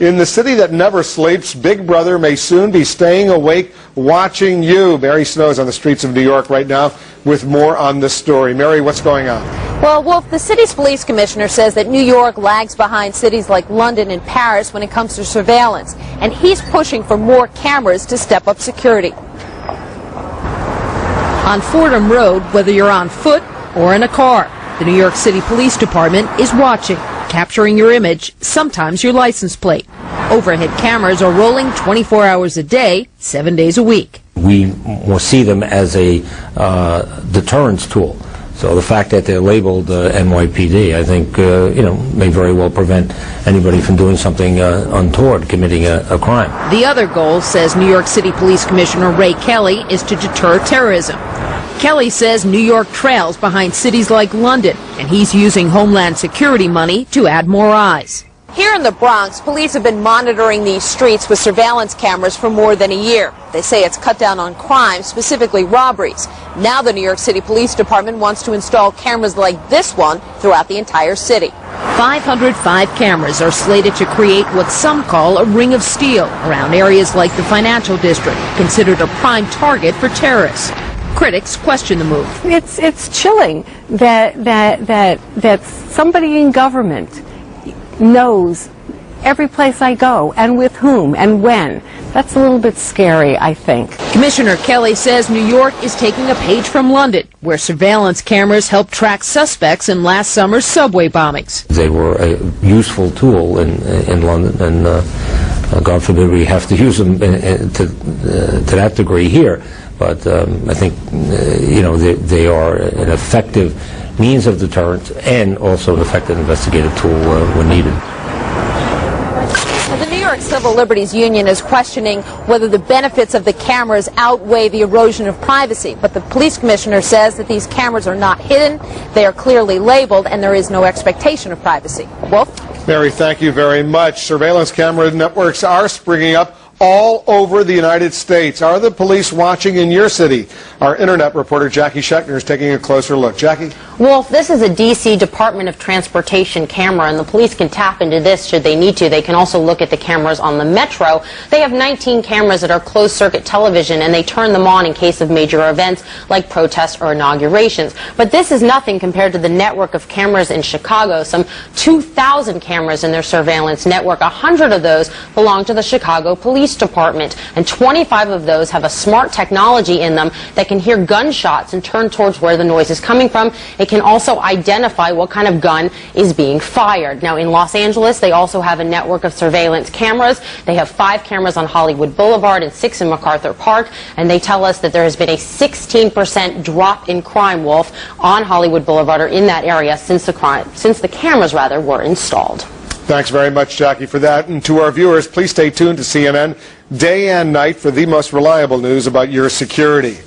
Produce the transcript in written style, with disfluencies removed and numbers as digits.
In the city that never sleeps, Big Brother may soon be staying awake watching you. Mary Snow is on the streets of New York right now with more on this story. Mary, what's going on? Well, Wolf, the city's police commissioner says that New York lags behind cities like London and Paris when it comes to surveillance, and he's pushing for more cameras to step up security. On Fordham Road, whether you're on foot or in a car, the New York City Police Department is watching, capturing your image, sometimes your license plate. Overhead cameras are rolling 24 hours a day, 7 days a week. We will see them as a deterrence tool. So the fact that they're labeled NYPD, I think, may very well prevent anybody from doing something untoward, committing a crime. The other goal, says New York City Police Commissioner Ray Kelly, is to deter terrorism. Kelly says New York trails behind cities like London, and he's using Homeland Security money to add more eyes. Here in the Bronx, police have been monitoring these streets with surveillance cameras for more than a year. They say it's cut down on crime, specifically robberies. Now the New York City Police Department wants to install cameras like this one throughout the entire city. 505 cameras are slated to create what some call a ring of steel around areas like the financial district, considered a prime target for terrorists. Critics question the move. It's chilling that somebody in government knows every place I go and with whom and when. That's a little bit scary, I think. Commissioner Kelly says New York is taking a page from London, where surveillance cameras helped track suspects in last summer's subway bombings. They were a useful tool in London, and God forbid we have to use them to that degree here. But I think, they are an effective means of deterrence and also an effective investigative tool when needed. The New York Civil Liberties Union is questioning whether the benefits of the cameras outweigh the erosion of privacy. But the police commissioner says that these cameras are not hidden, they are clearly labeled, and there is no expectation of privacy. Wolf? Mary, thank you very much. Surveillance camera networks are springing up all over the United States. Are the police watching in your city? Our internet reporter Jackie Schechner is taking a closer look. Jackie? Wolf, this is a D.C. Department of Transportation camera, and the police can tap into this should they need to. They can also look at the cameras on the Metro. They have 19 cameras that are closed-circuit television, and they turn them on in case of major events like protests or inaugurations. But this is nothing compared to the network of cameras in Chicago. Some 2,000 cameras in their surveillance network. 100 of those belong to the Chicago Police Department, and 25 of those have a smart technology in them that can hear gunshots and turn towards where the noise is coming from. It can also identify what kind of gun is being fired. Now in Los Angeles, they also have a network of surveillance cameras. They have 5 cameras on Hollywood Boulevard and 6 in MacArthur Park, and they tell us that there has been a 16% drop in crime, Wolf, on Hollywood Boulevard or in that area since the cameras were installed. Thanks very much, Jackie, for that. And to our viewers, please stay tuned to CNN day and night for the most reliable news about your security.